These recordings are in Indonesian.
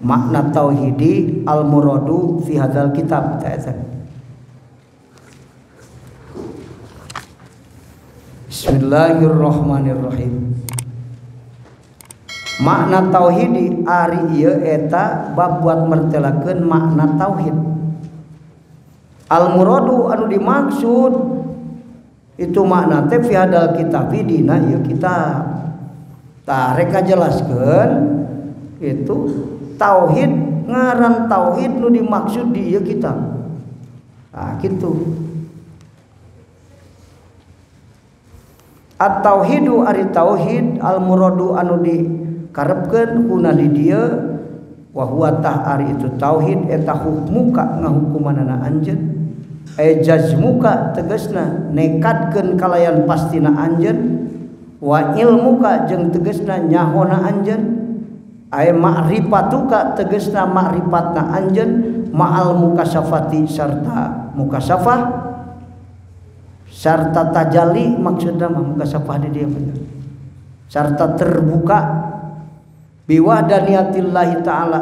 makna tauhidi al muradu fi hadzal kitab. Bismillahirrahmanirrahim. Makna tauhidi ari ieu eta bab buat mertelakeun makna tauhid. Al muradu anu dimaksud itu makna teh fi hadzal kitab dina ieu kitab. Tah rek kajelaskeun itu tauhid ngaran tauhid nu dimaksud di ieu kitab. Nah kitu. At-tauhidu ari tauhid al muradu anu dikarepkeun kuna di dieu wa huwa ari itu tauhid eta hukmuka ngahukumanana anjeun jazmuka tegasna nekatkeun kalayan pastina anjeun wa ilmuka jeung tegasna nyahona anjeun ma'rifatuka tegasna ma'rifatna anjeun ma'al mukasafati sarta mukasafah sarta tajalli maksudna mukasafah di dia bener sarta terbuka biwahdaniatillahi ta'ala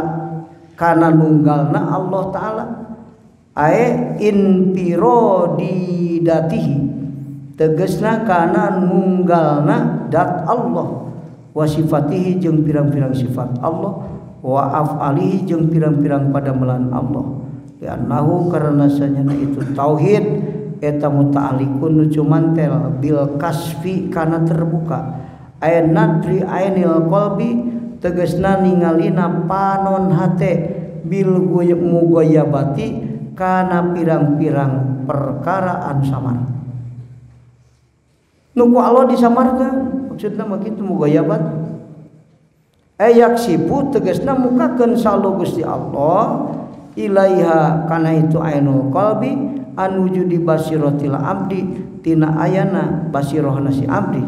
kana nunggalna Allah ta'ala infiradi datihi tegasna kana nunggalna dat Allah wa sifatihi jeung pirang-pirang sifat Allah wa af'alihi jeung pirang-pirang padamelan Allah li'annahu karena sanyana itu tauhid eta muta'alliqun nu cumantel bil kasfi kana terbuka ay nadri ainil qalbi tegasna ningalina panon hate bil mughayabati kana pirang-pirang perkara anu samar nu ku Allah disamarkeun maksudna mah kitu mughayabat yaksipu tegasna mukakeun salu Gusti Allah ilaiha kana itu ainul qalbi anu judi basiratil abdi tina ayana basirohna si abdi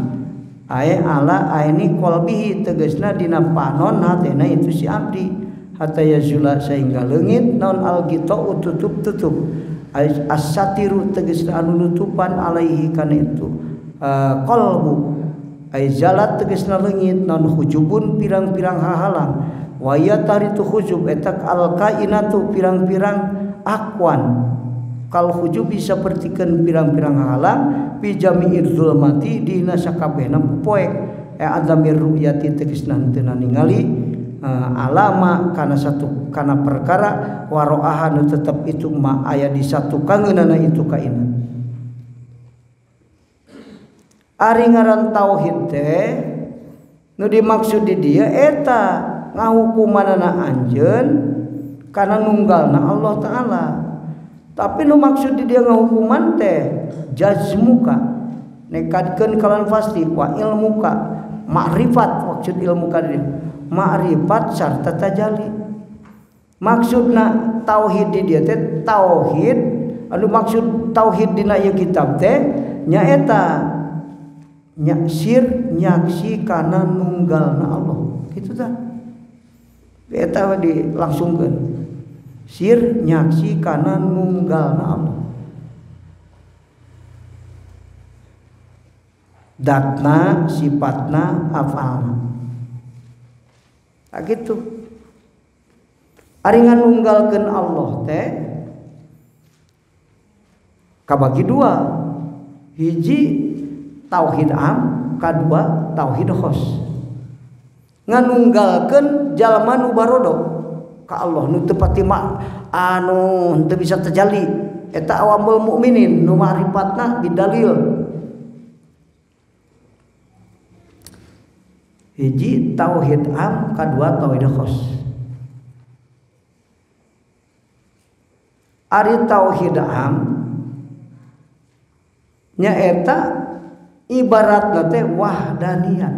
aya ala aini qalbihi tegasna dina panon hatena itu si abdi hatta yazula sehingga leungit naon alghitau tutup as-satiru tegasna anu nutupan alaihi kana itu qalbu ay zalat tegasna leungit naon hujubun pirang-pirang hahalang wa yataritu hujub eta al-kainatu pirang-pirang akwan kal hujub bisa pertikeun pirang-pirang halang fi jami'ir zulmati dina sakabehna poek adamir ru'yati tegasna teu ningali alama kana satu kana perkara waro'aha nu tetep itu ma aya di satu kangeunana itu kaina ari ngaran tauhid teh nu dimaksud di dieu eta ngahukumanana anjeun kana nunggalna Allah taala tapi nu maksud di dia ngahukuman teh jazmuka nekatkeun kalawan pasti wa ilmuka ma'rifat maksud ilmuka dia ma'rifat sarta tajalli maksudna tauhid di dia teh tauhid anu maksud tauhid dina ieu kitab teh nyaeta nyaksir nyaksi kana nunggalna Allah kitu tah eta dilangsungkeun sir nyaksi kana nunggalna Allah datna sifatna afalna gitu ari nganunggalkeun Allah teh kabagi dua hiji tauhid am kadua tauhid khos nganunggalkeun jalma nu barodo ka Allah nu teu pati anu teu bisa terjali eta awamul mukminin nu ma'rifatna bidalil hiji tauhid am kadua tauhid khos ari tauhid am nyaeta ibaratna teh wahdaniyah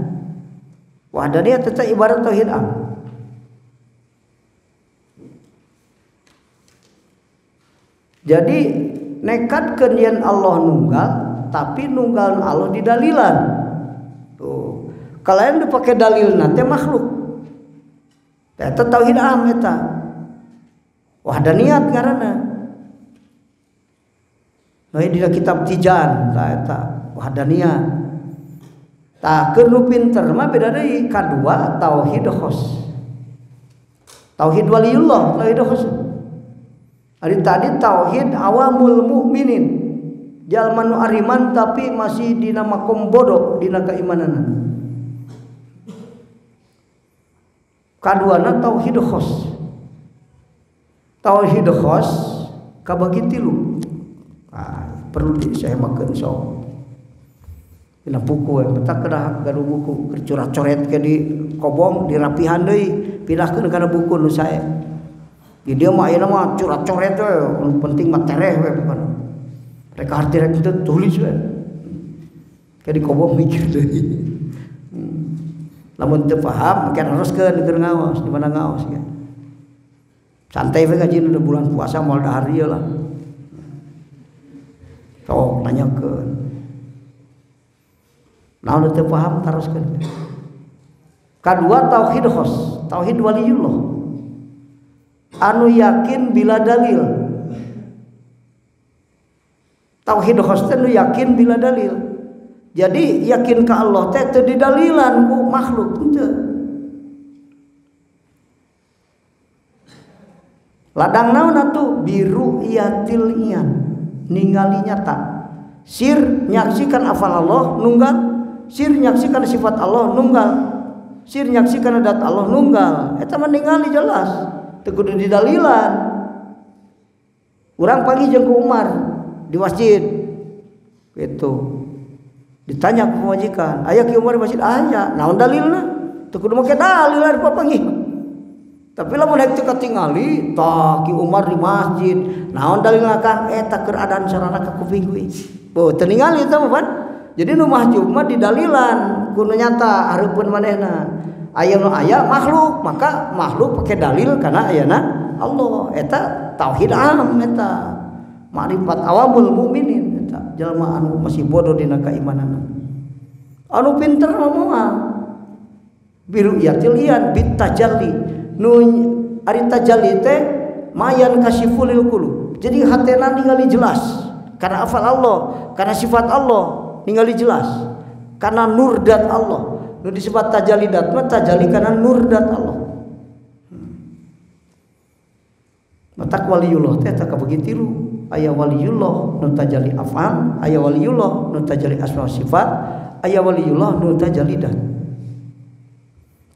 teh ibarat tauhid am jadi nekatkeun yen Allah nunggal tapi nunggal Allah di dalilan tuh kalayan dipake dalilna teh makhluk eta tauhid am eta wahdaniyat ngaranna nah di kitab Tijan tah eta wahdaniyat tah keur nu pinter mah beda deui kadua tauhid khos Tauhid waliullah, tauhid khos. Ari tadi tauhid awamul mukminin. Jalma nu ariman tapi masih dina makom bodoh dina keimanan. Kaduana tauhid khos. Tauhid khos kabagi tilu. Perlu disehemakeun sok. Dina buku eta kedah gaduh buku curah-coret ke di kobong dirapihan deui pindahkeun kana buku nu sae. Di dieu mah ayeuna mah curah-coret we penting mah tereh we bukan. Rek arti rek tulis we. Ke di kobong mikir deui. Lamun teu paham mungkin haruskeun keur ngaos di mana ngaos ya. Santai we ngajin udah bulan puasa moal dahar ieu lah. Sok nanyakeun. Naon teu paham teruskeun. Kadua tauhid khos, tauhid waliullah. Anu yakin bila dalil. Tauhid khos teh anu yakin bila dalil. Jadi yakin ka Allah teh teu didalilan ku makhluk teu. Ladang naon atuh biru iatil ian ningali nyata. Sir nyaksikan afal Allah nunggal, sir nyaksikan sifat Allah nunggal, sir nyaksikan adat Allah nunggal. Eta mah ningali jelas, teu kudu didalilan. Urang pagi jeung ku Umar di masjid. Gitu. Ditanya ku majikan, "Aya ki Umar di masjid?" "Aya." "Naon dalilna?" Teu kudu make dalil ari papanggih. Tapi lamun hek teu katingali, tah ki Umar di masjid, naon dalilna Kang? Eta keur adaan sarana ka kuping kuy. Beuh teu ningali eta mah, Pan. Jadi nu mahjub mah didalilan, kudu nyata hareupeun manehna. Aya nu aya makhluk, maka makhluk pake dalil kana ayana Allah. Eta tauhid am eta. Ma'rifat awamul mukminin eta. Jalma anu masih bodoh dina keimanan. Anu pinter mah moal. Biru yatil ian bit tajalli. Nu ari tajalli teh mayan kasifulil qulub. Jadi hatena ningali jelas karena afal Allah, karena sifat Allah ningali jelas. Karena nur dat Allah. Nu disebut tajalli dat mah tajalli karena nur dat Allah. Matak waliullah teh tak kabagi tilu. Aya waliullah nu tajalli afal, aya waliullah nu tajalli asma sifat, aya waliullah nu tajalli dat.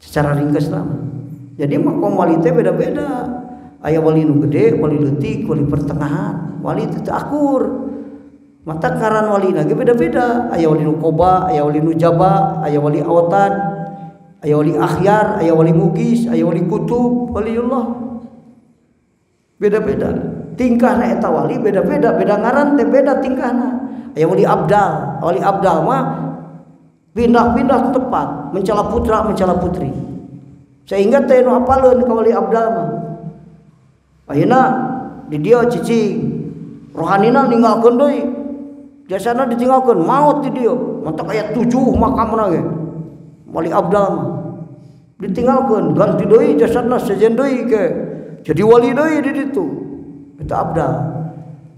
Secara ringkas nama. Jadi makom wali teh beda-beda. Aya wali nu gede, wali leutik, wali pertengahan, wali teu akur. Mata karan wali ge beda-beda. Aya wali nu qoba, aya wali nu jaba, aya wali awatan, aya wali akhyar, aya wali mugis, aya wali kutub, waliullah. Beda-beda. Tingkahna eta wali beda-beda, beda ngaran teh beda tingkahna. Aya wali abdal, wali abdal mah pindah-pindah tempat, mencela putra, mencela putri. Sehingga teh nu hafaleun ka wali abdal mah. Ayeuna di dieu cicing rohanina ninggalkeun deui. Jasana ditinggalkeun maot di dieu. Mantak aya 7 makamna ge. Wali abdal mah. Ditinggalkeun ganti deui jasadna sejen deui ke. Jadi wali deui di ditu. Eta abdal.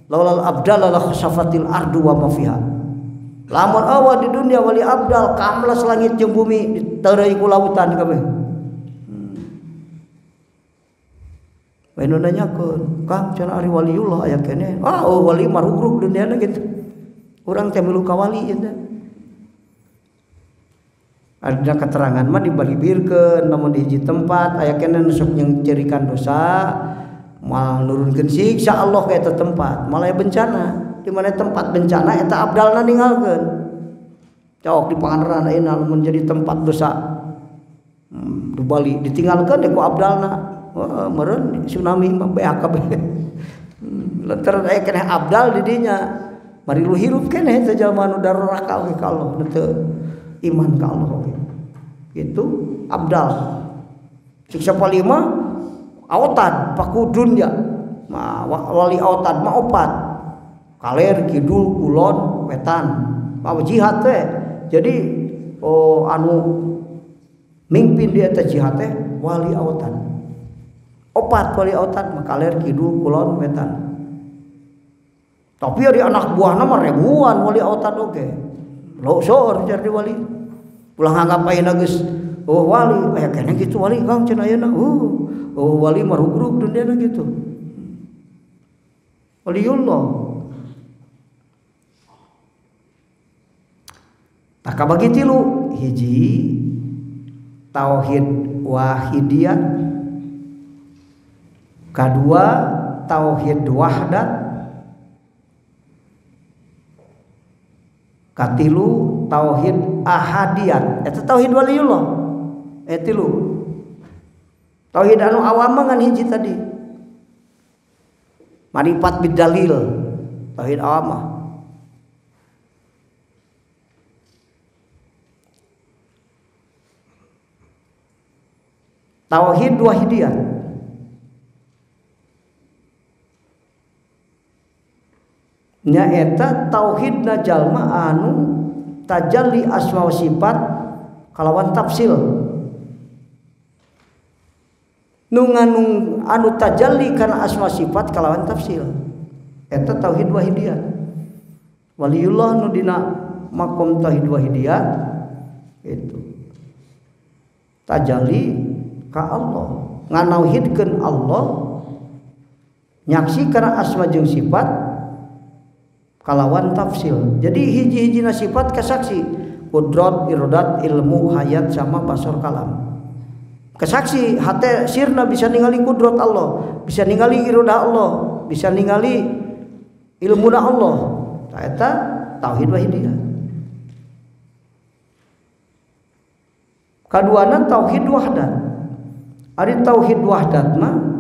Laulal abdal la khasafatil ardu wa ma fiha. Lamun awa di dunia wali abdal kamlas langit jeung bumi diteureuy ku lautan kabeh. Bae nu nanyakeun, "Kang, cenah ari waliullah aya keneh?" "Oh, wali mah rugrug duniana gitu." Urang teh milu ka wali eta. Ada keterangan mah dibalibirkeun namun di hiji tempat aya keneh nu sok nyengcerikan dosa, mal nurunkeun siksa Allah ka eta tempat, malah bencana. Di mana tempat bencana eta abdalna ninggalkeun. Cok di pangandaran ayeuna lamun jadi tempat dosa. Di Bali ditinggalkeun ku abdalna. Meureun tsunami mah beak kabeh. Lantaran aya keneh abdal di dinya. Mari lu hirup keneh teh jalma nu daraka we ka Allah, teu iman ka Allah we. Gitu abdal. Siksa palima aotan pakudun ya. Wali aotan mah opat. Kaler, kidul, kulon, wetan. Mah jihad teh. Jadi anu mimpin dia teh jihad teh wali aotan. Opat wali aotan mah kaler, kidul, kulon, wetan. Tapi ari anak buahna mah ribuan wali aotan oge. Losor jadi wali. Ulah nganggap ayeuna geus oh wali aya kene gitu wali Kang cenah ayeuna oh wali mah rugrug duniana gitu waliullah tak kabagi tilu hiji tauhid wahidiyah kadua tauhid wahdat katilu tauhid ahadiyat eta tauhid waliullah tilu tauhid anu awam ngan hiji tadi marifat bidalil tauhid awam tauhid wahidiyah nya eta tauhidna jalma anu tajalli asma wa sifat kalawan tafsil nu anu tajalli kana asma sifat kalawan tafsil eta tauhid wahidiyah waliullah nu dina makom tauhid wahidiyah itu tajalli ka Allah nganauhidkeun Allah nyaksi kana asma jeung sifat kalawan tafsil jadi hiji-hijina sifat kesaksi kudrat irodat ilmu hayat sama basor kalam kesaksi hate sirna bisa ningali kudrat Allah bisa ningali irodah Allah bisa ningali ilmuna Allah eta tauhid wahidiyah kaduana tauhid wahdat ari tauhid wahdat mah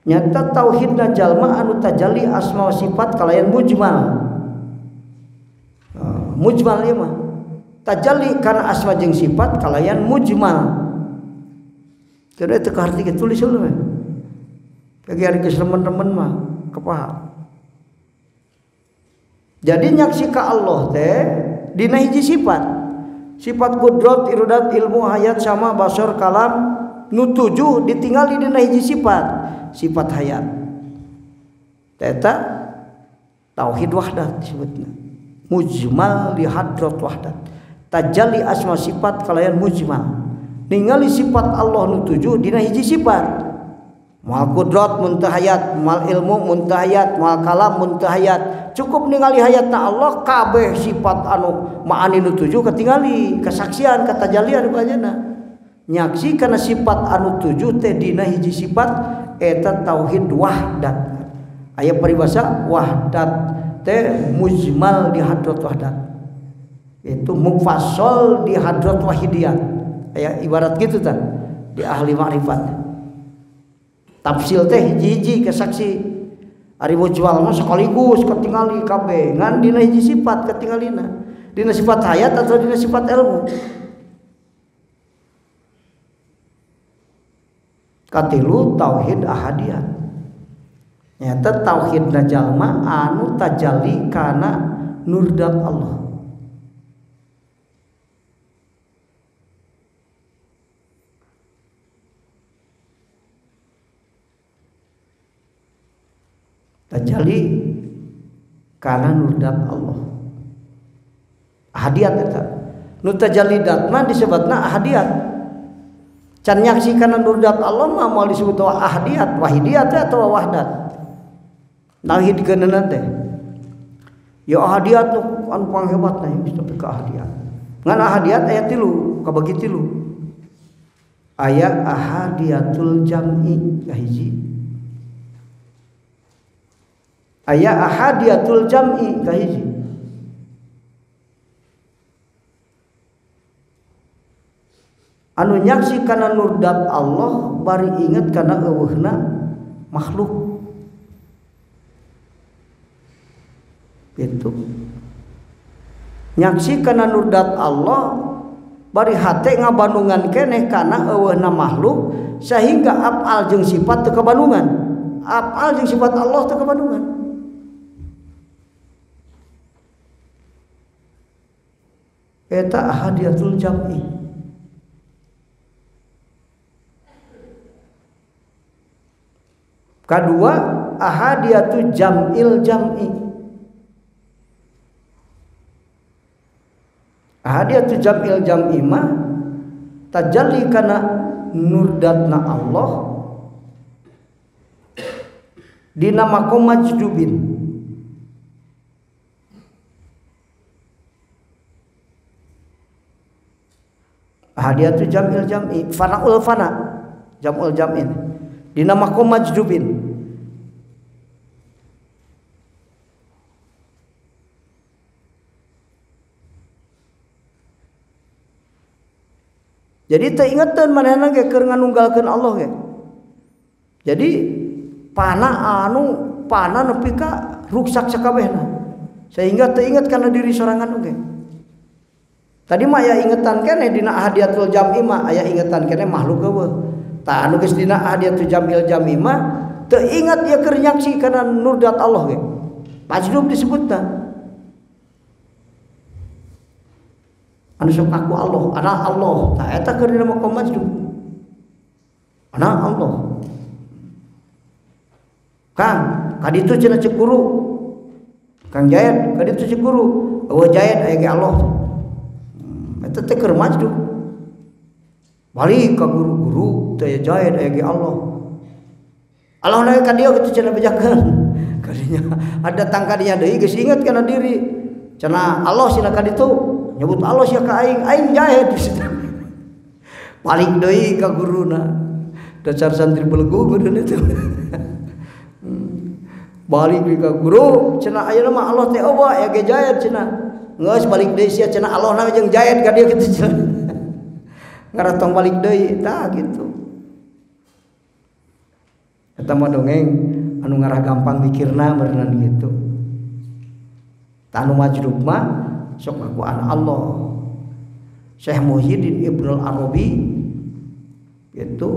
nyata tauhidna jalma anu tajalli asma wa sifat kalayan mujmal mujmal ieu mah tajalli kana asma jeung sifat kalayan mujmal kada teu karti tulis heula we bagi ari geus remen-remen mah kepaha jadi nyaksi ka Allah teh dina hiji sifat kudrat irodat ilmu hayat sama basar kalam nu tujuh ditinggali dina hiji sifat hayat eta tauhid wahdat disebutna mujmal di hadrat wahdat tajalli asma sifat kalayan mujmal ningali sifat Allah nu tujuh dina hiji sifat mal kudrat muntahayat mal ilmu muntahayat mal kalam muntahayat cukup ningali hayatna Allah kabeh sifat anu maani nu tujuh katingali kesaksian katajallian panjenenna nyaksi kana sifat anu tujuh teh dina hiji sifat eta tauhid wahdat aya paribasa wahdat teh mujmal di hadrat wahdat itu mufassal di hadrat wahidiyah aya ibarat gitu tah di ahli ma'rifat tafsil teh hiji-hiji kesaksi ari mujmal mah sekaligus katingali kabeh ngan dina hiji sifat katingalina dina sifat hayat atau dina sifat ilmu katilu tauhid ahadiyah nyata tauhidna jalma anu tajalli kana nurdat Allah tajalli kana nurdat Allah ahadiyat eta nu tajalli dat mah disebutna ahadiyat can nyaksi kana nurdat Allah mah moal disebut ahadiyat wahidiyat atau wahdat nahidkeunna teh ya ahadiyat nu anu panghebatna sampai ka ahadiyat ngan ahadiyat aya tilu kabagi tilu aya ahadiyatul jam'i kahiji aya ahadiyatul jam'i kahiji anu nyaksi kana nurdat Allah bari inget kana eueuhna makhluk itu nyaksi kana nurdat Allah bari hate ngabandungan keneh kana eueuhna makhluk sehingga afal jeung sifat teu kabandungan afal jeung sifat Allah teu kabandungan eta ahadiyatul jam'i kadua ahadiyatu jam'il jam'i ahadiyatu jam'il jam'i mah tajalli kana nurdatna Allah dina makom majdubin. Hadiatu jam'il jam'i fana'ul fana jam'ul jam'in dina makom majdubin. Jadi teu ingetan manehna ge keur nganunggalkeun Allah ge. Jadi panah nepi ka ruksak sakabehna. Sehingga teu inget kana diri sorangan oge. Tadi mah aya ingetan keneh dina ahadiatul jam'i mah aya ingetan keneh makhluk eueuh. Tah anu geus dina ahadiatul jam'il jam'i mah teu inget ieu keur nyaksi kana nurdat Allah ge. Majdub disebutna. Anu sok aku Allah, anak Allah. Tah eta keur dina maqam majdub. Anak Allah. Kang, kaditu cenah cek guru. Kang Jayad, kaditu cek guru. Eueuh Jayad aya ge Allah. Eta teh keur majdub. Balik ka guru-guru teh Jayad aya ge Allah. Allah na ka dieu kitu cenah bejakeun. Kadinya ada tangka dinya deui geus inget kana diri. Cenah Allah cenah kaditu. Nyebut Allah sia ka aing Jahid di situ. Balik deui ka guruna. Dasar santri belegu geudeun itu. Balik deui ka guru, cenah ayeuna mah Allah teh eueuh aya ge Jahid cenah. Geus balik deui sia cenah Allah na jeung Jahid ka dieu kitu cenah. Ngaratong balik deui tah kitu. Eta mah dongeng anu ngarah gampang mikirna berenang gitu. Tah anu majdub mah sok aku anak Allah. Syekh Muhyiddin Ibnul Arabi itu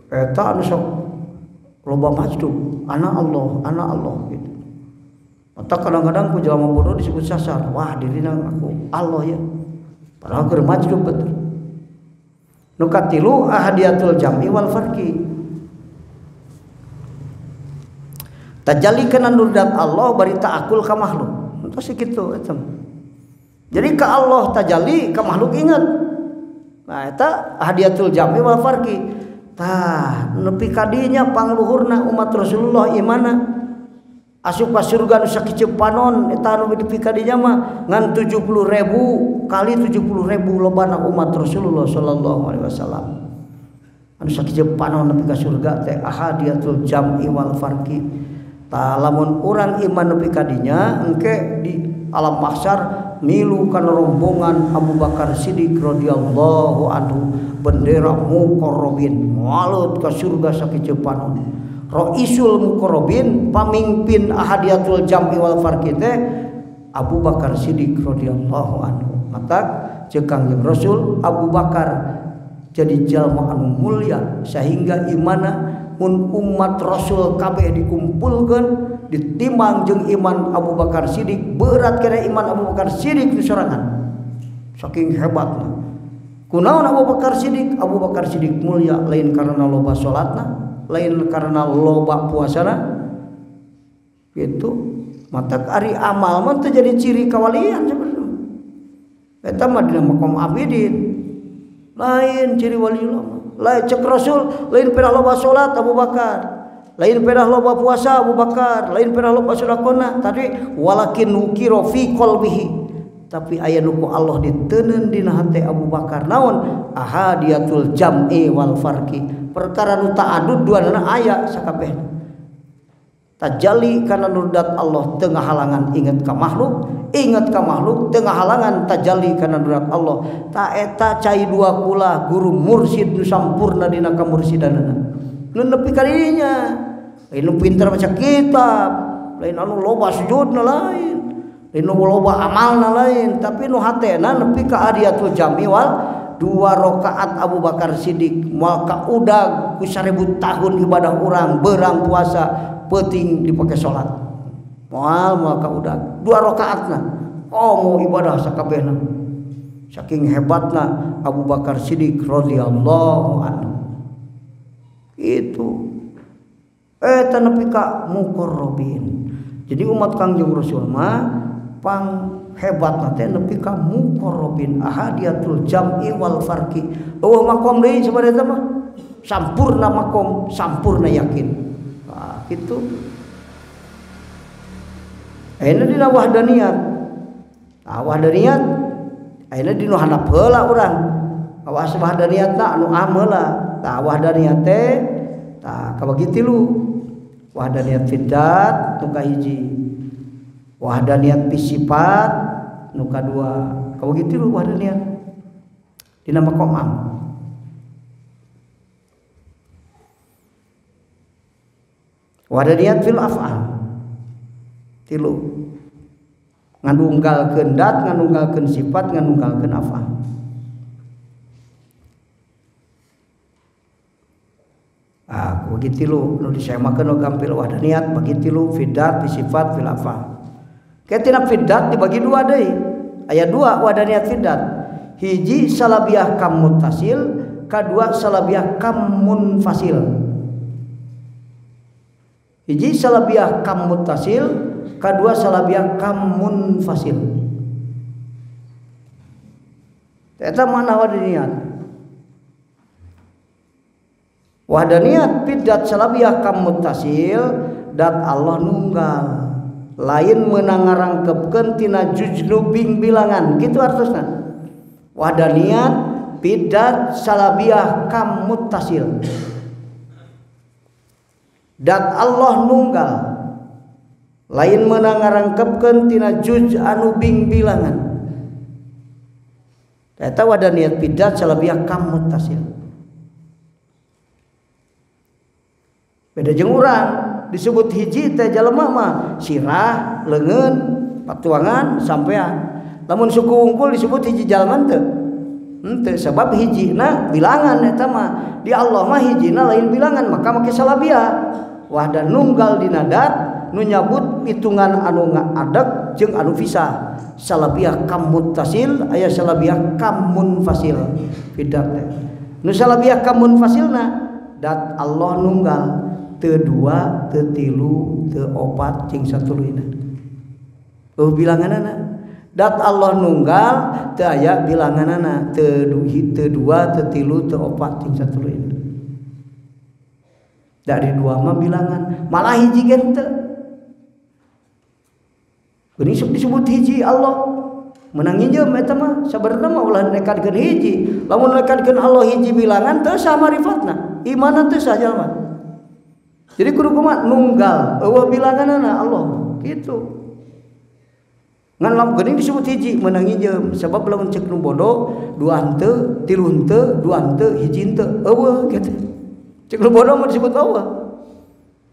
eta anu sok loba majdub anak Allah gitu. Mata kadang-kadang ku jalma bodoh disebut sasar. Wah dirina aku Allah ya. Padahal keur majdub betul. Nu katilu ahadiatul jam'i wal farqi. Tajalli kana nurdat Allah bari ta'akul ka makhluk. Terus kitu eta. Jadi ka Allah tajalli ka makhluk inget. Nah eta hadiatul jam'i wal farqi. Tah nepi ka dinya pangluhurna umat Rasulullah imana asup ka surga nu sakiceu panon eta anu nepi ka dinya mah ngan 70.000 kali 70.000 lobana umat Rasulullah sallallahu alaihi wasallam. Anu sakiceu panon nepi ka surga teh hadiatul jam'i wal farqi. Tah lamun urang iman nepi ka dinya engke di alam mahsyar milu kana rombongan Abu Bakar Siddiq radhiyallahu anhu bendera muqarrabin malut ka surga sakiceu panon. Raisul muqarrabin pamimpin ahadiatul jam'i wal farqi teh Abu Bakar Siddiq radhiyallahu anhu. Mata ceuk Kangjeng Rasul Abu Bakar jadi jalma anu mulia sehingga imana mun umat Rasul kabeh dikumpulkeun ditimbang jeung iman Abu Bakar Siddiq berat kena iman Abu Bakar Siddiq sorangan saking hebatna. Kunaon Abu Bakar Siddiq? Abu Bakar Siddiq mulia lain karena loba salatna, lain karena loba puasana. Gitu. Mata ari amal mah teu jadi ciri kawalian sebenarnya. Eta mah dina maqam abidin. Lain ciri waliullah. Lain cek Rasul, lain pernah loba salat Abu Bakar. Lain pernah loba puasa Abu Bakar, lain pernah loba sedekahna. Tadi walakin nukiro fi qalbihi. Tapi aya nu ku Allah diteuneun dina hate Abu Bakar. Naon? Ahadiatul jam'i wal farqi. Perkara nu ta'adud duanana aya sakabehna. Tajalli kana nurdat Allah teu ngahalangan inget ka makhluk, inget ka makhluk teu ngahalangan tajalli kana nurdat Allah. Ta eta cai dua kula guru mursyid nu sampurna dina kamursidanana. Nu nepi ka dinya. Lain nu pinter maca kitab, lain anu loba sujudna lain. Lain nu loba amalna lain, tapi nu hatena nepi ka hadiatul jam'i wal 2 rakaat Abu Bakar Siddiq moal ka udag ku 1000 tahun ibadah urang beurang puasa penting dipake salat. Moal ka udag 2 rakaatna. Oh mau ibadah sakabehna. Saking hebatna Abu Bakar Siddiq radhiyallahu anhu. Itu eta nepi ka muqarrabin. Jadi umat Kangjeng Rasul mah pang hebatna teh nepi ka muqarrabin ahadiyatul jam'i wal farqi. Eueuh makom deui sabaraha mah sampurna makom, sampurna yakin. Nah, kitu. Ayeuna dina wahdaniyat. Nah, wahdaniyat ayeuna dinu handap heula urang. Awas wahdaniyatna anu am heula. Tah wahdaniyat teh tah kabagi tilu. Wahdaniyat fidat nu kahiji. Wahdaniyat fisifat nu kadua. Kabagi tilu wahdaniyat. Dina makom am. Wahdaniyat fil af'al. Tilu. Nganunggalkeun dat, nganunggalkeun sifat, nganunggalkeun af'al. Ah, bagi tilu nu disemakeun gampil wahdaniyat bagi tilu fidat, sifat, fil af'al. Ketina fidat dibagi dua deui. Aya dua wahdaniyat fidat. Hiji salabiyah kam muttasil, kadua salabiyah kam munfasil. Hiji salabiyah kam muttasil, kadua salabiyah kam munfasil. Eta mana wahdaniyat? Wahdaniyat fidat salabiyah kam muttasil, dat Allah nunggal. Lain meunang ngarangkepkeun tina jujlubing bilangan, kitu artosna. Wahdaniyat fidat salabiyah kam muttasil. Dat Allah nunggal lain meunang ngarangkepkeun tina juj anu bing bilangan. Eta wahdaniyat fidat salabiyah kam muttasil. Beda jeung urang disebut hiji teh jalema mah sirah, leungeun, patuangan, sampean. Lamun suku unggul disebut hiji jalma teu. Henteu sebab hijina bilangan eta mah. Di Allah mah hijina lain bilangan maka make salabiyah. Wahdan nunggal dina dat nu nyabut hitungan anu ngadeg jeung anu pisah. Salabiyah kam muttasil aya salabiyah kam munfasil. Fidat teh. Nu salabiyah kam munfasilna dat Allah nunggal teu dua, teu tilu, teu opat jeung satuluyna. Bilanganana dat Allah nunggal teu aya bilanganana teu dua, teu tilu, teu opat jeung satuluyna. Dari dua mah bilangan, malah hiji gen teu. Geuning sok disebut hiji Allah. Menang hinjeum eta mah sabarna mah ulah nekadkeun hiji. Lamun nekadkeun Allah hiji bilangan teu sah marifatna. Imanna teu sah jalma. Jadi kudu kumaha nunggal eueuh bilanganana Allah kitu. Ngan lamun geuning disebut hiji meunang hinjeum sabab lamun cek nu bodoh dua henteu, tilu henteu, dua henteu, hiji henteu eueuh kitu. Cek nu bodoh mah disebut eueuh.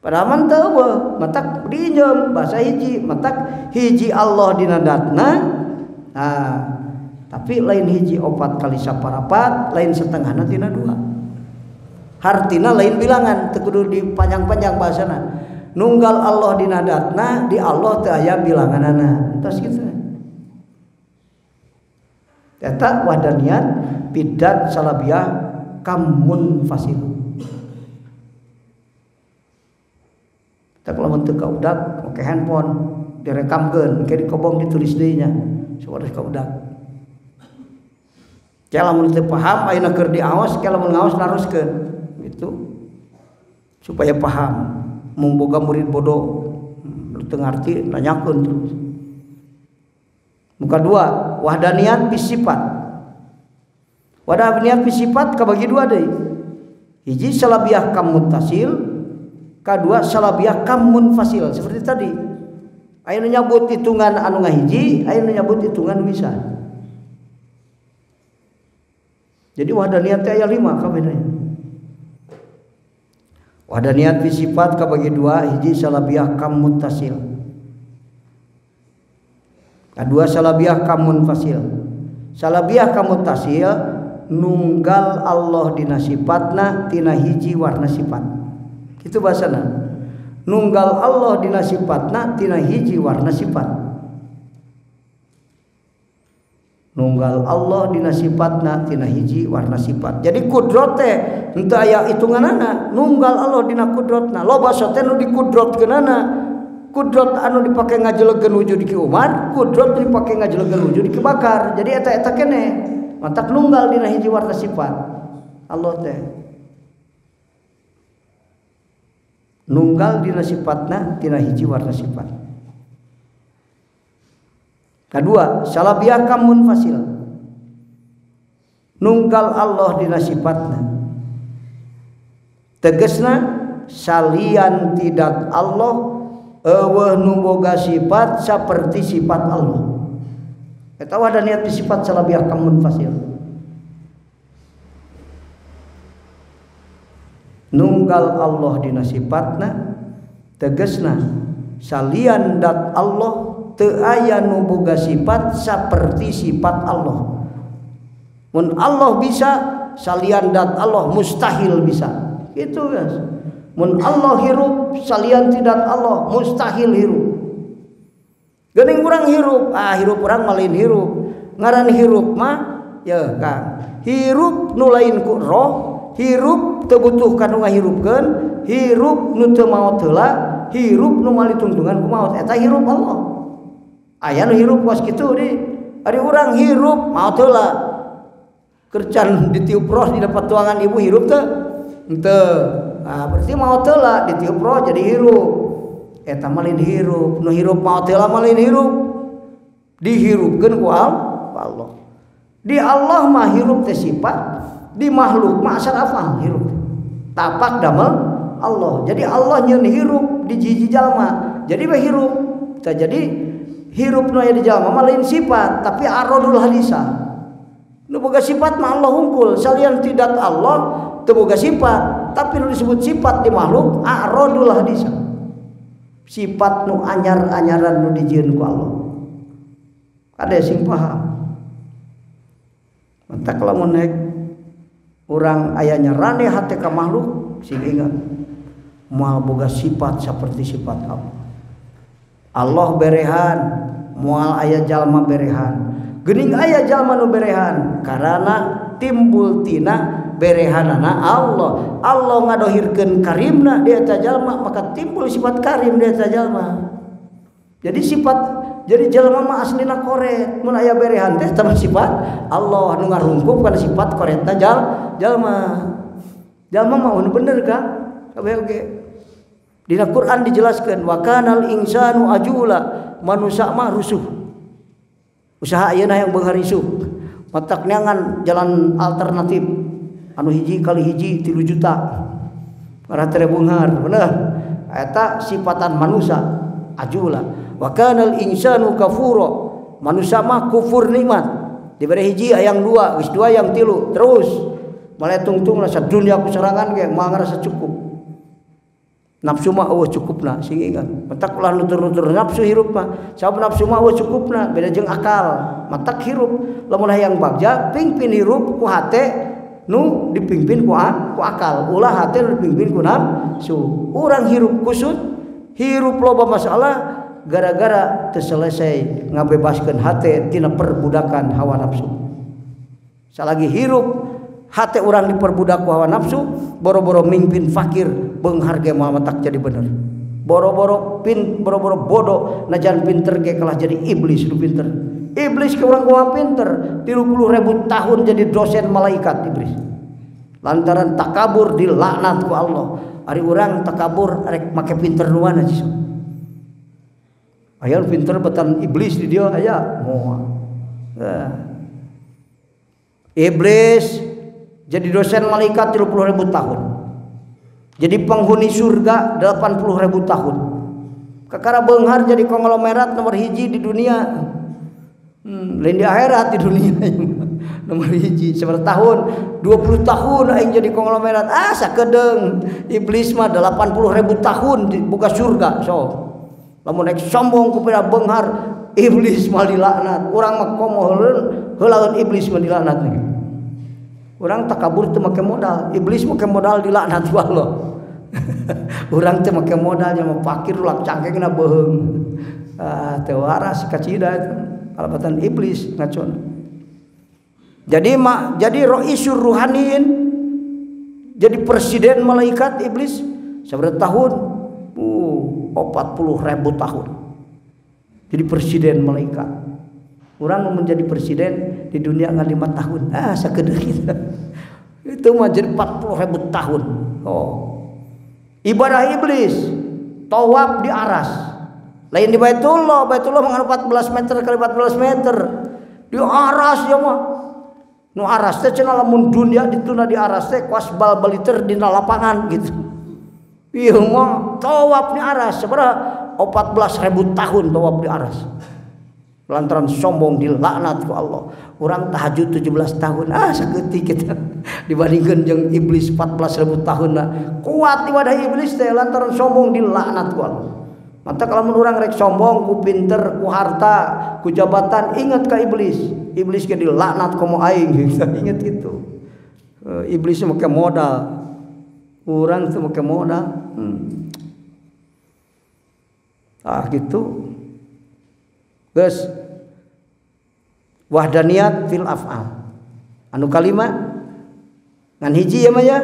Padahal mah teu eueuh, matak diinjeum bahasa hiji, matak hiji Allah dina datna. Nah, tapi lain hiji opat kali saparapat, lain setengahna tina dua. Hartina lain bilangan teu kudu dipanjang-panjang bahasana. Nunggal Allah dina datna, di Allah teu aya bilanganana. Entos kitu. Eta wahdaniyat fidat salabiyah kam munfasil. Tak lamun teu kaudak make handphone direkamkeun, engke dikobong ditulis deui nya. Sawareh kaudak. Nya lamun teu paham ayeuna keur diaos, kalau mun ngaos laruskeun. Itu supaya paham. Mun boga murid bodoh teu ngarti nanyakeun terus. Muka dua, wahdaniyat bisifat. Wahdaniyat bisifat kabagi dua deui. Hiji salabiyah kam muttasil, kadua salabiyah kam munfasil seperti tadi. Aya nu nyabut hitungan anu ngahiji, aya nu nyabut hitungan bisa. Jadi wahdaniyat teh aya 5 kabehna. Wahdaniyat fi sifat kabagi dua, hiji salabiyah kam muttasil, kadua salabiyah kam munfasil. Salabiyah kam muttasil nunggal Allah dina sifatna tina hiji warna sifat. Kitu bahasana. Nunggal Allah dina sifatna tina hiji warna sifat. Nunggal Allah dina sifatna tina hiji warna sifat. Jadi kudrot teh henteu aya hitunganana. Nunggal Allah dina kudrotna. Loba teh nu dikudrotkeunana kudrot anu dipake ngajelekeun wujud ki umat, kudrot dipake ngajelekeun wujud ki bakar. Jadi eta keneh mantak nunggal dina hiji warna sifat Allah teh. Nunggal dina sifatna tina hiji warna sifat. Kedua, salabiyaka munfasil. Nunggal Allah dina sifatna. Tegesna salian tidak Allah eueuh nu boga sifat saperti sifat Allah. Eta wadah niat sifat salabiyaka munfasil. Nunggal Allah dina sifatna tegesna salian dat Allah teu aya nu boga sifat saperti sifat Allah. Mun Allah bisa salian dat Allah mustahil bisa. Gitu guys. Mun Allah hirup salian tidak Allah mustahil hirup. Geuning urang hirup, hirup urang mah lain hirup. Ngaran hirup mah ya Kang. Hirup nu lain ku roh, hirup teu butuh kanu ngahirupkeun, hirup nu teu maot heula, hirup nu mali tungtungan ku maot eta hirup Allah. Aya nu hirup was kitu di ari urang hirup maot heula. Kercan ditiup roh di dapat tuangan ibu hirup teu? Henteu. Berarti maot heula ditiup roh jadi hirup. Eta mah lain hirup, nu hirup maot heula mah lain hirup. Dihirupkeun ku Allah. Di Allah mah hirup teh sifat, di makhluk mah asal afal hirup. Tapak damel Allah. Jadi Allah nyeun hirup di hiji jalma. Jadi we hirup. Jadi hirup nu aya di jalma mah lain sifat, tapi aradul hadisah. Nu boga sifat mah Allah hungkul, salian tidak Allah teu boga sifat, tapi nu disebut sifat di makhluk aradul hadisah. Sifat nu anyar-anyaran nu dijieun ku Allah. Ada sing paham. Mantak lamun naik urang ayanya raneh hate ka makhluk sing ingat moal boga sifat saperti sifat Allah. Allah berehan, moal aya jalma berehan. Geuning aya jalma nu berehan karana timbul tina berehanana Allah. Allah ngadohirkeun karimna di eta jalma maka timbul sifat karim di eta jalma. Jadi jalma mah aslina koret, mun aya berehan teh tambah sifat Allah nu ngarungkup kana sifat koretna jalma. Jalma mah nu bener Kang. Kabeh oge. Dina Quran dijelaskeun wa kanal insanu ajula, manusia mah rusuh. Usaha ayeuna yang beunghar isuk. Matak neangan jalan alternatif anu hiji kali hiji 3 juta. Para tere beunghar, bener. Eta sifatan manusia ajula. Wa kanal insanu kafura, manusia mah kufur nikmat. Dibere hiji hayang 2, geus 2 hayang 3 terus. Male tungtungna sadunya ku sorangan ge moal ngarasa cukup. Nafsu mah eueuh cukupna sing ingat. Matak ulah nutur-nutur nafsu hirup mah. Sabab nafsu mah eueuh cukupna, beda jeung akal. Matak hirup lamun hayang bagja pingpin hirup ku hate nu dipingpin ku akal. Ulah hate nu dipingpin ku nafsu. Urang hirup kusut, hirup loba masalah gara-gara teu selesai ngabebaskeun hate tina perbudakan hawa nafsu. Salagi hirup hate urang diperbudak ku hawa nafsu, boro-boro mingpin fakir beunghar ge moal matak jadi bener. Boro-boro bodoh najan pinter ge kalah jadi iblis nu pinter. Iblis ke urang kumaha pinter, 30.000 tahun jadi dosen malaikat iblis. Lantaran takabur dilaknat ku Allah. Ari urang takabur rek make pinter nuana sih. Aya pinter betan iblis di dieu aya moal. Iblis jadi dosen malaikat 30.000 tahun. Jadi penghuni surga 80.000 tahun. Kakara beunghar jadi konglomerat nomor hiji di dunia. Lain di akhirat di dunia nomor hiji. Sabar tahun 20 tahun aing jadi konglomerat. Sakedeung iblis mah 80.000 tahun buka surga. So lamun rek sombong ku pira beunghar iblis mah dilaknat. Urang mah komo heulaeun iblis mah dilaknat. Urang takabur teu make modal, iblis make modal dilaknat ku Allah. Urang teu make modal nya mah fakir ulak cangkengna beheung. Teu waras kacida eta kalebatan iblis ngacon. Jadi raisur ruhaniin, jadi presiden malaikat iblis sabaraha tahun. 40.000 tahun. Jadi presiden malaikat. Orang mau menjadi presiden di dunia ngan 5 tahun. Sakedeu kita. Itu mah jadi 40.000 tahun. Ibadah iblis, tawaf di aras. Lain di Baitullah menganu 14 meter kali 14 meter. Di aras ya mah. Nu aras teh cenah lamun dunia dituna di aras teh kuas bal-baliter dina lapangan gitu. Ieu mah tawaf di aras sabaraha 14.000 tahun tawaf di aras. Lantaran sombong dilaknat ku Allah. Urang tahajud 17 tahun. Saeutik kita dibandingkeun jeung iblis 14.000 tahun. Kuat ibadah iblis teh lantaran sombong dilaknat ku Allah. Mata kalau urang rek sombong ku pinter, ku harta, ku jabatan, ingat ka iblis. Iblis ge dilaknat komo aing. Ingat gitu. Iblis make modal. Urang teu make modal. Gitu. Geus wahdaniyat fil af'al. Anu kalima ngan hiji ya mah ya.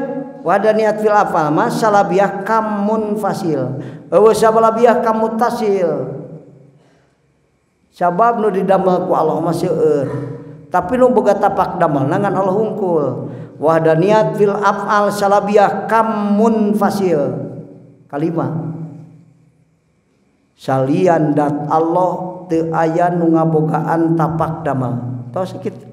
Wahdaniyat fil af'al masalabiyah kamun fasil. Eueuh sabalabiyah kam muttasil. Sabab nu didamel ku Allah mah seueur. Tapi nu boga tapak damel ngan Allah hungkul. Wahdaniyat fil af'al salabiyah kam munfasil. Kalima. Salian dat Allah teu aya nu ngabogaan tapak damel. Tos kitu.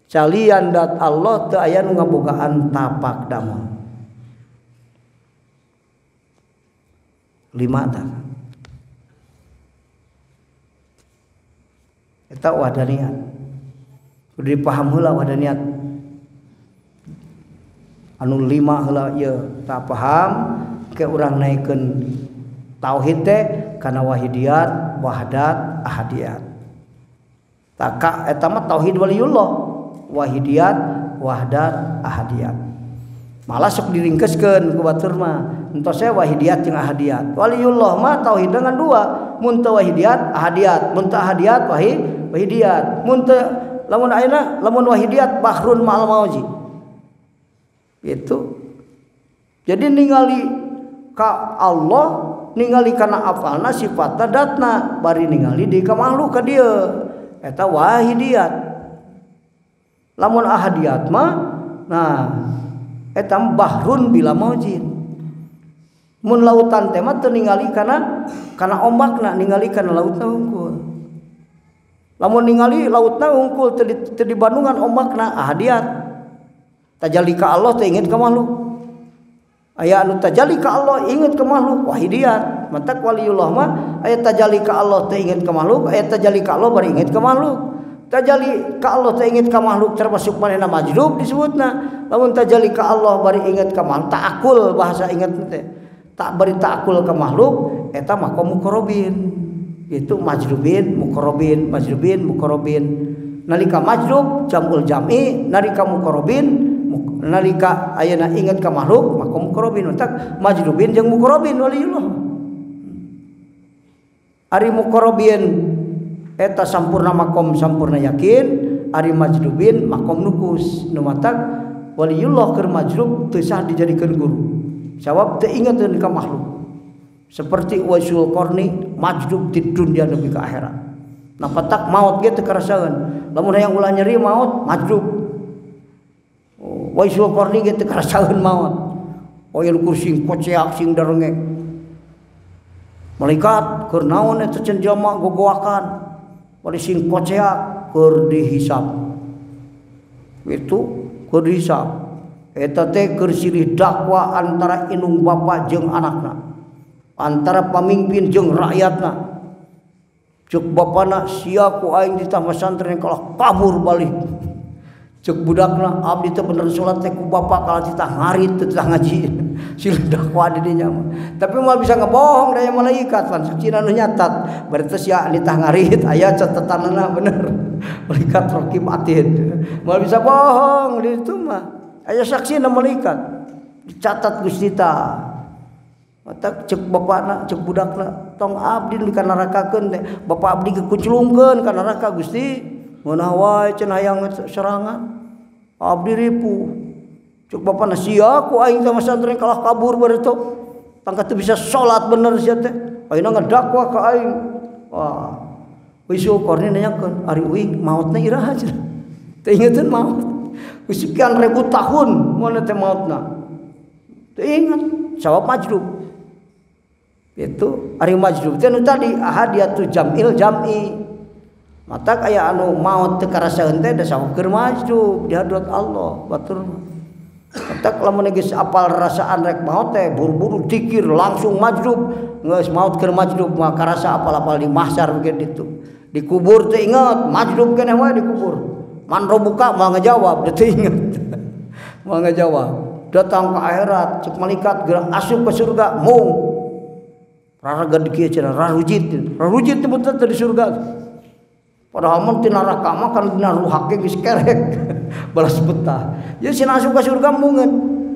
Salian dat Allah teu aya nu ngabogaan tapak damel. 5 tah. Eta wahdaniyat. Kudu dipaham heula wahdaniyat. Anu 5 heula ieu tak paham ke urang naikeun tauhid teh kana wahidiyat, wahdat, ahadiyat. Taka eta mah tauhid waliullah, wahidiyat, wahdat, ahadiyat. Malah sok diringkeskeun ku batur mah entos wahidiyat jeung ahadiyat. Waliullah mah tauhid dengan 2, mun teu wahidiyat, ahadiyat, mun teu ahadiyat, wahidiyat. Mun teu lamun ayeuna lamun wahidiyat bahrun ma'al mauji. Itu. Jadi ningali ka Allah, ningali kana afalna sifatna datna, bari ningali di ka makhluk ka dieu. Eta wahidiyat. Lamun ahadiyat mah eta bahrun bila maujin. Mun lautan teh mah teu ningali kana ombakna, ningali kana lautna hungkul. Lamun ningali lautna hungkul teu di bandungan ombakna ahadiyat. Tajalli ka Allah teh inget ka makhluk. Aya anu tajalli ka Allah inget ka makhluk wahidiyat. Mata waliullah mah aya tajalli ka Allah teh inget ka makhluk, aya tajalli ka Allah bari inget ka makhluk. Tajalli ka Allah teh inget ka makhluk termasuk manehna majdub disebutna. Lamun tajalli ka Allah bari inget ka makhluk, ta'akul bahasa inget teh. Tak bari ta'akul ka makhluk eta maqam muqarrabin. Itu majdubin, muqarrabin, majdubin, muqarrabin. Nalika majdub jamul jam'i, nalika muqarrabin nalika ayeuna inget ka makhluk maka muqarrabin utak majdubin jeung muqarrabin waliullah. Ari muqarrabin eta sampurna makom sampurna yakin, ari majdubin makom nukus. Nu matak waliullah keur majdub teu sah dijadikeun guru. Sabab teu ingeteun ka makhluk. Seperti Waisul Qarni majdub di dunia nepi ka akhirat. Nah patak maut ge teu karasaeun. Lamun hayang ulah nyeri maut majdub. Waisul Qarni ge teu karasaeun maut. Aya kursi koceak sing darengek. Malaikat keur naon eta cenah jalma gogoakan. Bari sing koceak keur dihisab. Itu keur dihisab. Eta teh keur silih dakwa antara indung bapa jeung anakna. Antara pamimpin jeung rakyatna. Cek bapana sia ku aing di tah pesantren kalah kabur balik. Cek budakna abdi teh bener salat teh ku bapa kalah ditah ngarit teu tah ngaji. Silih dakwa di dinya mah. Tapi moal bisa ngebohong daya malaikat pan sucina nu nyatat. Berarti sia ditah ngarit aya catetanna bener. Malaikat raqib atid. Moal bisa bohong di ditu mah. Aya saksina malaikat. Dicatat Gusti ta. Mata cek bapana cek budakna tong abdi kana nerakakeun teh bapa abdi kekuculungkeun ka neraka Gusti meunah wae cenah hayang serangan abdi ripu cek bapana sia ku aing teh pesantren kalah kabur baru teh pangkat teu bisa salat bener sia teh ayeuna ngadakwah ka aing wah wis syukur nanyakeun ari uing mautna iraha cenah teu ingeteun maut geus sekian ribu tahun moal teh mautna teu inget jawab majdub itu ari majdub teh nu tadi ahadiatu jamil jam'i matak aya anu maut teu karasaeun teh da sahukeun majdub di hadrat Allah batur matak lamun geus apal rasaan rek maut teh buru-buru dikir langsung majdub geus maut keur majdub mah karasa apal-apal di mahsyar ge ditu dikubur teu inget majdub keneh wae dikubur man robuka moal ngajawab teu inget moal ngajawab datang ke akhirat cek malaikat gerak asup ke surga mung raraga dikieu cenah rarujit teh betul di surga padahal mun tina neraka mah kan dina ruhake geus kerek balas betah ya sina asup ka surga mungeun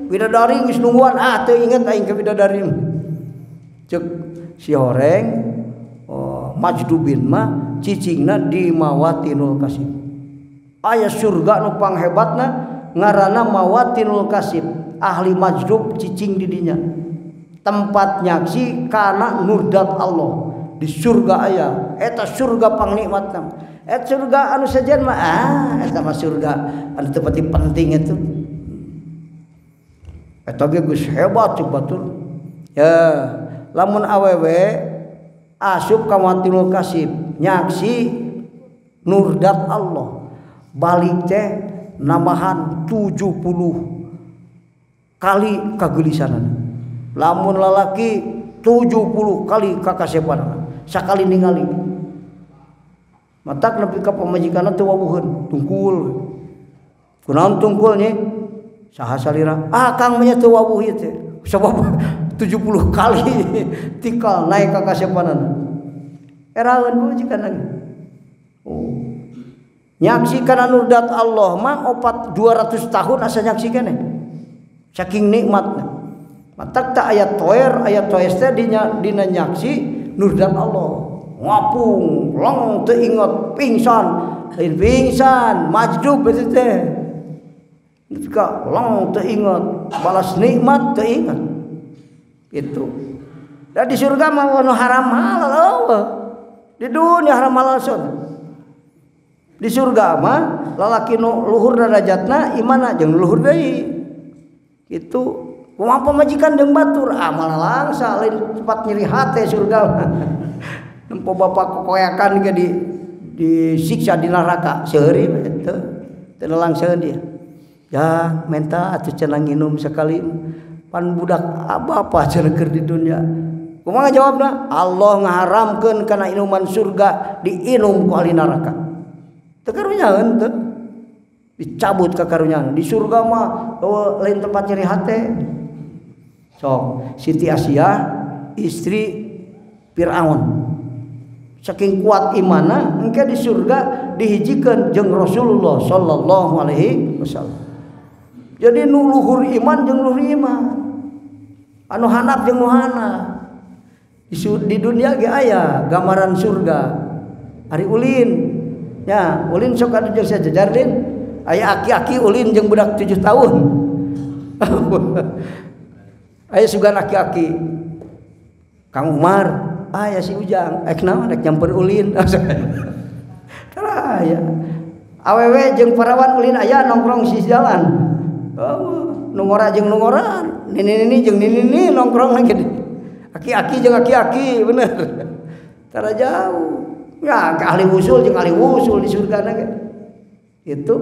bidadari geus nungguan teu inget aing ka bidadari cek si horeng majdubin mah cicingna di mawatinul kasib aya surga nu panghebatna ngaranna mawatinul kasib ahli majdub cicing di dinya tempat nyaksi kana nurdat Allah di surga aya eta surga pangnikmatna eta surga anu sajen mah eta mah surga anu teu pati penting itu eta ge geus hebat cuk batur ya lamun awewe asup ka mawatinul kasib nyaksi nurdat Allah balik teh nambahan 70 kali kagelisanan lamun lalaki 70 kali kakasepan sakali ningali matak nepi ka pamajikanna teu wawuheun tungkul kunaon tungkul nya saha salira kang nya teu wawuh ieu teh sabab 70 kali tikal naik kakasepanan eraeun majikanna nyaksi kana nurdat Allah mah opat 200 tahun asa nyaksi keneh saking nikmatna matak ta ayat toer teh dina nyaksi nurdat Allah ngapung long teu inget pingsan majdub itu teh ketika long teu inget balas nikmat teu inget itu da di surga mah nu haram halal di dunia haram halal di surga mah lalaki nu luhur derajatna imana jeung luhur deui itu kumaha pamajikan jeung batur malah langsa lain tempat nyeri hate surga mah nempo bapak kokoyakan ge disiksa di neraka seuri teu teu langsaeun dia ya menta atuh cenah nginum sakali pan budak bapa cenah keur di dunia kumaha jawabna Allah ngaharamkeun kana inuman surga diinum ku ahli neraka teu karunyaeun teu dicabut ka karunyaan di surga mah lain tempat nyeri hate sok Siti Asyah istri Firaun saking kuat imanna engke di surga dihijikeun jeung Rasulullah sallallahu alaihi wasallam jadi nu luhur iman jeung luhur iman anu handap jeung nu handap di dunia ge aya gambaran surga ari ulin ya ulin sok anu jeung sajajar lin aya aki-aki ulin jeung budak 7 tahun aya sugan aki-aki Kang Umar aya si Ujang naon rek nyamper ulin tara aya awewe jeung parawan ulin aya nongkrong si jalan nu ngora jeung nu ngora nini jeung nini nongkrong lagi aki-aki jeung aki-aki bener tara jauh ya ahli wusul jeung ahli wusul di surga na itu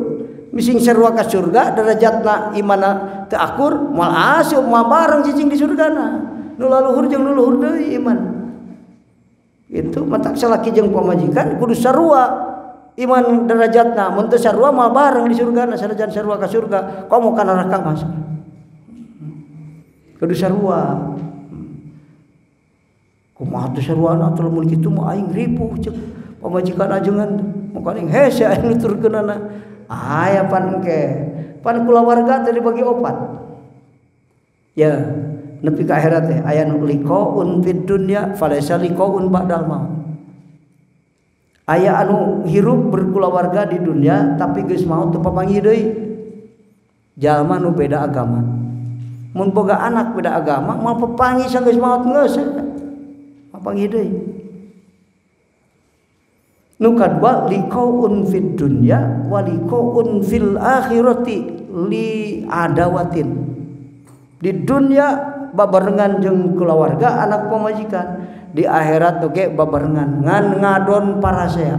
mising sarua ka surga derajatna imana teu akur moal asup moal bareng cicing di surgana nu laluhur jeung nu luhur deui iman itu matak salaki jeung pamajikan kudu sarua iman derajatna mun teu sarua moal bareng di surgana sanajan sarua ka surga komo ka neraka masuk kudu sarua kumaha teu saruana teu mun kitu mah aing ripuh ceuk pamajikan ajengan moga aing hese aing nuturkeunana aya pan engke pan kulawarga teh dibagi opat ya nepi ka akhirat teh aya nu liqaun fid dunya falaysa liqaun ba'dal maut aya anu hirup berkulawarga di dunia tapi geus maut teu papanggih deui jalma nu beda agama mun boga anak beda agama mau pepangi sanggeus maot geus mapangi deui. Nu kadua liqaun fid dunya wa liqaun fil akhirati li adawatin. Di dunia babarengan jeung keluarga anak pamajikan, di akhirat oge babarengan ngan ngadon parasea.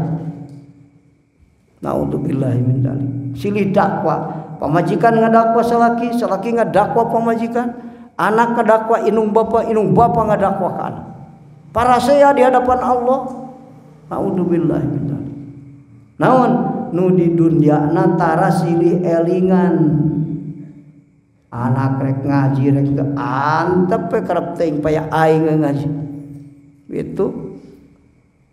Naudzubillahi min dzalik. Silih dakwa pamajikan ngadakwa salaki, salaki ngadakwa pamajikan, anak ngadakwa inung bapa ngadakwa ka anak. Parasea di hadapan Allah. Naudzubillahi min dzalik. Naon nu di dunya nantara silih elingan anak rek ngaji rek antep kerep teuing paya aing ngaji. Itu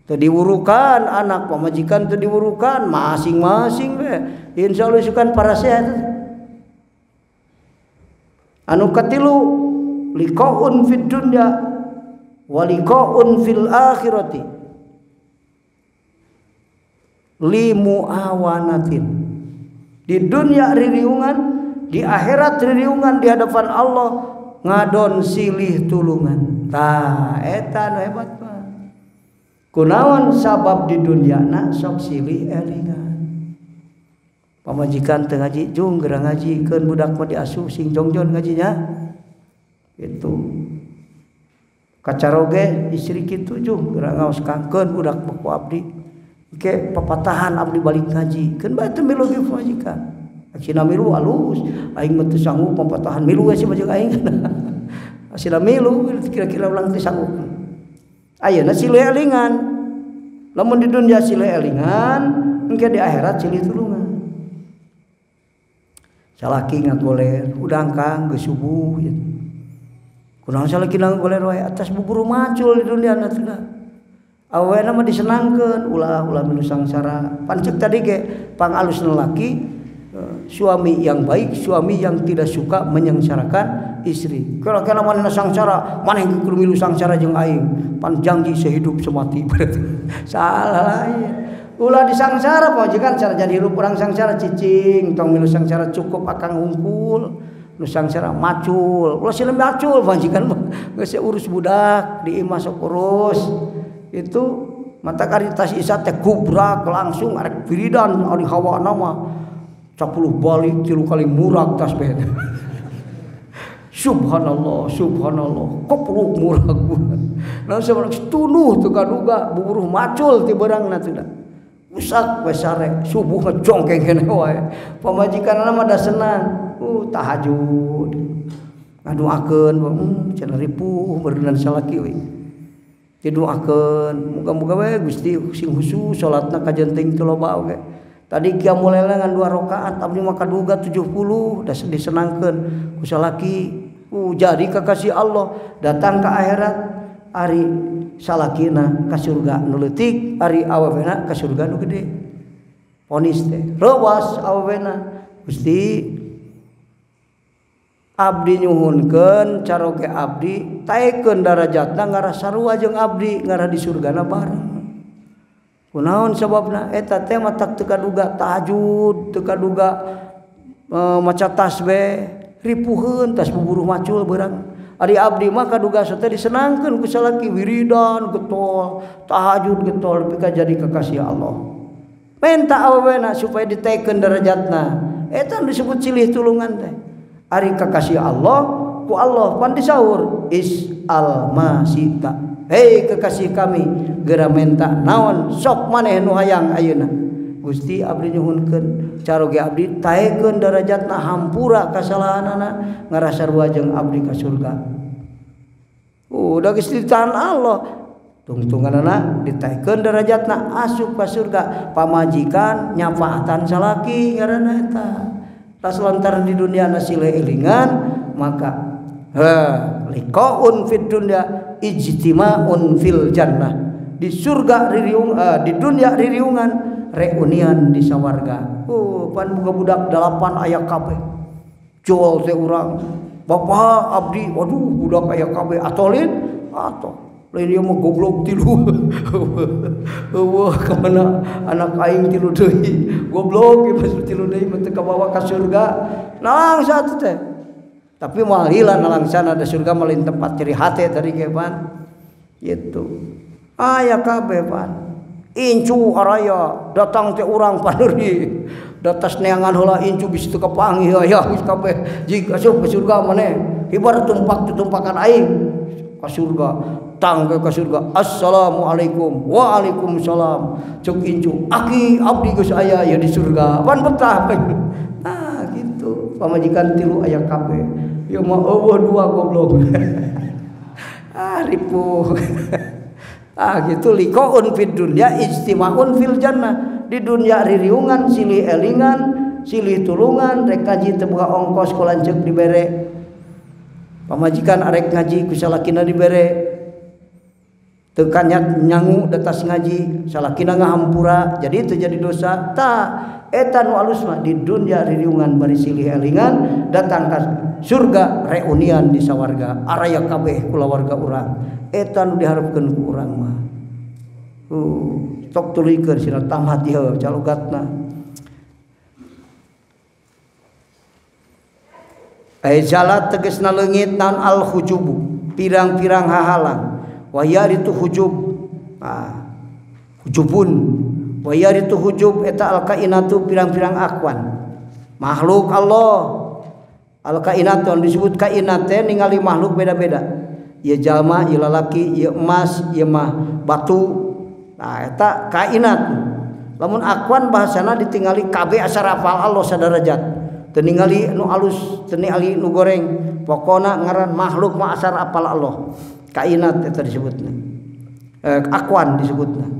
teu diwurukan anak pamajikan teu diwurukan masing-masing we. Insyaallah sukan parasea itu. Anu katilu liqaun fid dunya wa liqaun fil akhirati li muawanatin. Di dunia ririungan, di akhirat ririungan di hadapan Allah ngadon silih tulungan. Tah eta nu hebat mah. Kunaon sabab di dunyana sok silih elingan. Pamajikan teu ngaji jung geura ngajikeun budak mah diasuh sing jongjon ngajinya. Itu. Kacaroge istri kitu jung geura ngaos kangkeun budak ku abdi. Ke papatahan abdi balik ngaji. Keun bae teu milu ge pamajikan. Akhirna milu alus, aing mah teu sanggup papatahan milu we si majeng aing. Asina milu kira-kira ulang teu sanggup. Ayeuna silih elingan. Lamun di dunya silih elingan, engke di akhirat silih tulungan. Salaki ngagoler, udang kang geus subuh ya. Kunaon salaki ngagoler wae atas buburu macul di dunia na teh. Awena mah disenangkeun ulah milu sangsara. Pancek tadi ge pangalusna laki suami yang baik, suami yang tidak suka menyengsarakan istri. Kalau kana manehna sangsara, maneh kudu milu sangsara jeung aing. Pan janji sehidup semati berarti. Salah lain. Ulah disangsara pamajikan cara jadi hirup urang sangsara cicing, tong milu sangsara cukup akang hungkul. Nu sangsara macul. Ulah silem macul pamajikan mah geus urus budak, di imah sok urus. Itu mata karitas isa teh kubrak langsung arek wiridan ari hawana mah 10 balik 3 kali murag tasbih. Subhanallah, subhanallah. Kopruk murag. Nah sebenarnya tunuh teu kaduga buburuh macul ti beurangna teh. Usak we sare subuh ngejongkeng keneh wae. Pamajikanna mah da senang. Tahajud. Ngadoakeun cenah ripuh beureunan salaki we. Didoakeun muga-muga we Gusti sing khusus salatna kajenting teu loba oge. Tadi qiyamul lail ngan 2 rakaat abdi mah kaduga 70 da disenangkeun ku salaki. Jadi kakasih Allah datang ke akhirat ari salakina ka surga nu leutik, ari awewena ka surga nu gede. Ponis teh rewas awewena Gusti abdi nyuhunkeun caroge abdi taekeun darajatna ngarah sarua jeung abdi ngarah di surgana bareng. Kunaon sababna eta teh mah tak teu kaduga tahajud, teu kaduga maca tasbih, ripuheun tas buburuh macul beurang. Ari abdi mah kaduga teh disenangkeun ku salaki wiridan getol, tahajud getol pika jadi kekasih Allah. Menta awewena supaya ditaekeun darajatna. Eta disebut silih tulungan teh. Ari kekasih Allah ku Allah pan disaur is'al ma sita. Hei kekasih kami geura menta naon sok maneh nu hayang ayeuna. Gusti abdi nyuhunkeun caroge abdi taekeun darajatna hampura kasalahanana ngarah sarua jeung abdi ka surga. Udah geus ditahan Allah. Tungtunganana ditaekeun darajatna asup ka surga. Pamajikan nyafaatan salaki ngaranna eta. Tas lantaran di dunia silih elingan maka liqaun fid dunya ijtima'un fil jannah. Di surga ririung di dunia ririungan reunian di sawarga. Pan boga budak 8 aya kabeh. Jol teh urang. Bapak abdi waduh budak aya kabeh atolin atoh. Lain dia mah goblok tilu. Wah kemana anak aing tilu deui. Goblok ieu tilu deui mah teu kabawa ka surga. Naang satu teh. Tapi moal hilang langsana da surga malin tempat ciri hate tadi ge pan. Gitu. Aya kabeh pan. Incu araya datang teh urang paneuri. Datas neangan heula incu bisa teu kapanggih aya geus kabeh jig asup ka surga maneh. Ibarat tumpak tutumpakan aing ka surga. Tang ke surga. Assalamualaikum. Waalaikumsalam. Cuk incu, aki abdi geus aya ya di surga. Pan betah. Nah, gitu. Pamajikan tilu aya kabeh. Ya mah eueuh dua goblok. Ripuh. Gitu liqaun fid dunya ijtimaun fil jannah. Di dunia ririungan silih elingan, silih tulungan, rek ngaji teu boga ongkos ku lanceuk dibere. Pamajikan arek ngaji ku salakina dibere. Teu kanyat nyangu datas ngaji, salakina ngahampura, jadi teu jadi dosa. Tah eta nu alus mah di dunia ririungan bari silih elingan, datang ka surga reunian di sawarga, araya kabeh kulawarga urang. Eta nu diharepkeun ku urang mah. Tok tulikeun sina tamat ieu calogatna. Jalat tegasna leungit naon al hujubu, pirang-pirang hahalang. Wa yaritu hujub. Hujubun. Wa yaritu hujub eta al kainatu pirang-pirang akwan. Makhluk Allah. Al kainatun disebut kainat teh ningali makhluk beda-beda. Ieu jalma, ieu lalaki, ieu emas, ieu mah batu. Nah eta kainat. Lamun akwan bahasana ditingali kabeh asa rafal Allah sadarajat. Teu ningali nu alus, teu ningali nu goreng. Pokona ngaran makhluk mah asa rafal Allah. Kainat eta disebutna. Akwan disebutna.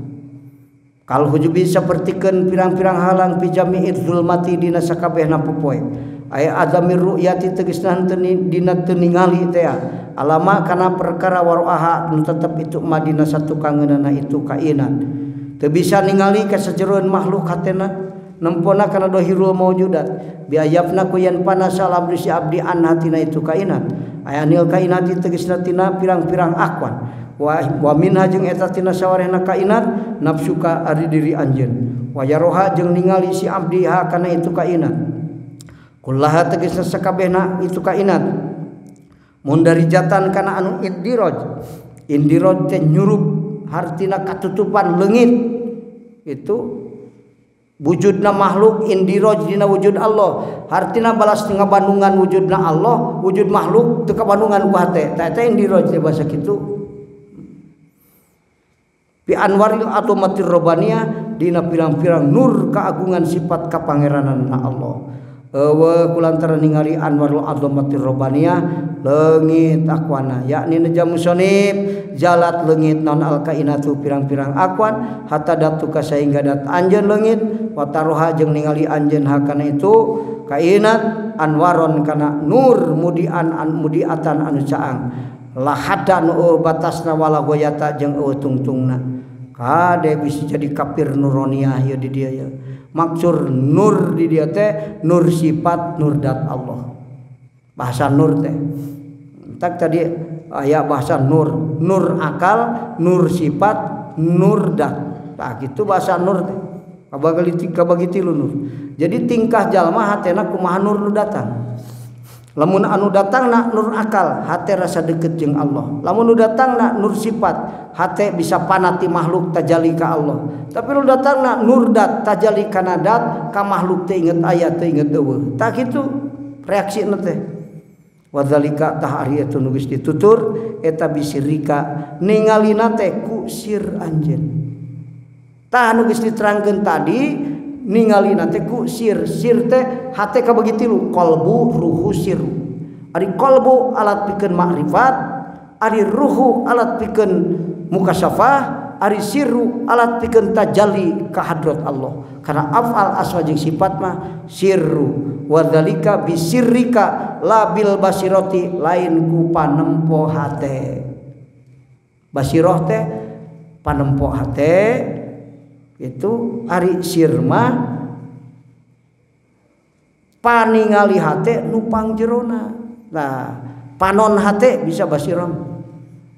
Kal hujubi sapertikeun pirang-pirang halang fi jami'id zulmati dina sakabehna popoe. Aya adamir ru'yati tegasna dina teu ningali teh. Alama kana perkara waruaha nu tetep itu madina satu kangeunana itu kainat. Teu bisa ningali ka sajeroeun makhluk hatena nempona kana dohirul maujudat biayapna ku yan panasa labri si abdi an hatina itu kainat. Ayanil kainati tegasna tina pirang-pirang akwan. Wa minha jeung eta tina sawarehna kainat nafsuka ari diri anjeun. Wa yaroha jeung ningali si abdi ha kana itu kainat. Kullaha tegasna sakabehna itu kainat. Mun dari jatan kana anu indiroj. Indiroj teh nyurup hartina katutupan leungit. Itu wujudna makhluk indiroj dina wujud Allah. Hartina balas ngabandungan wujudna Allah, wujud makhluk teu kabandungan ku hate. Eta indiroj teh bahasa kitu. Bi anwaril atomatir robania dina pirang-pirang nur keagungan sifat kapangerananna Allah. Kulantaran ningali anwarul atomatir robania leungit akwana yakni najam musonib jalat leungit non al kainatu pirang-pirang akwan hatta datu ka saingga dat anjeun leungit wataroha jeung ningali anjeun hakana itu kainat anwaron kana nur mudian mudiatan anu caang lahada nu batasna wala goyata jeung tungtungna kade bisa jadi kafir nuroniyah ya di dia ya. Maksud nur di dia teh nur sifat nur dat Allah. Bahasa nur teh. Tak tadi aya bahasa nur, nur akal, nur sifat, nur dat. Tah kitu bahasa nur teh. Kabagi tilu nur. Jadi tingkah jalma hatena kumaha nur nu datang. Lamun anu datangna nur akal, hate rasa deket jeung Allah. Lamun nu datangna nur sifat, hate bisa panati makhluk tajalli ka Allah. Tapi nu datangna nur dat tajalli kana dat ka makhluk teh inget aya teh inget eueuh. Tah kitu reaksina teh. Wadzalika tah ari eta nu geus ditutur eta bisirika ningalina teh ku sir anjeun. Tah nu geus diterangkeun tadi ningalina teh ku sir teh hate kabagi tilu qalbu ruhu sirru. Ari qalbu alat pikeun makrifat, ari ruhu alat pikeun mukasyafah, ari sirru alat pikeun tajalli ka hadrat Allah. Karena afal asma jeung sifat mah sirru wa dzalika bisirrika la bil basirati lain ku panempo hate. Basirah teh panempo hate itu ari sirma paningali hate nu pangjerona. Nah, panon hate bisa basirah.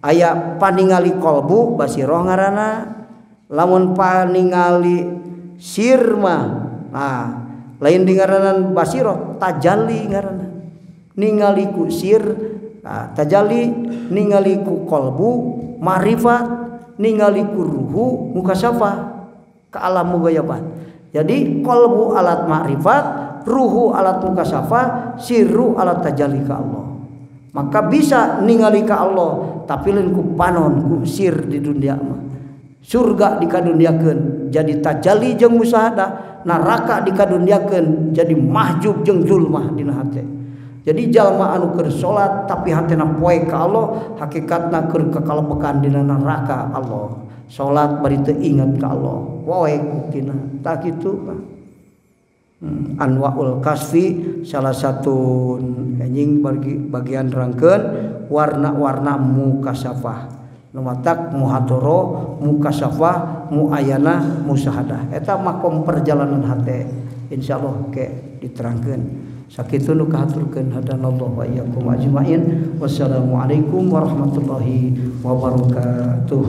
Aya paningali kolbu basirah ngaranna. Lamun paningali sirma, nah lain di ngaranan basirah tajalli ngaranna. ningali ku sir tajalli, ningali ku qalbu ma'rifat, ningali ku ruhu mukasyafah ke alam mughayabat. Jadi qalbu alat ma'rifat, ruhu alat mukasyafah, sirru alat tajalli ka Allah. Maka bisa ningali ka Allah tapi lain ku panon ku sir di dunia mah. Surga dikaduniakeun jadi tajalli jeung musahadah, neraka dikaduniakeun jadi mahjub jeung zulmah dina hate. Jadi jalma anu keur salat tapi hatena poe ka Allah, hakikatna keur kakalebekan dina neraka Allah. Salat bari teu ingat ka Allah, poe kutina. Tah kitu mah. Anwaul kasfi salah satu anjing bagian rangkeun warna-warna mukasyafah. Numatak muhadoro, mukasyafah, muayana, musahadah. Eta makom perjalanan hate. Insyaallah ke diterangkeun. Sakitu nu kahaturkeun hadanallahu wa iyyakum ajmain. Wassalamualaikum warahmatullahi wabarakatuh.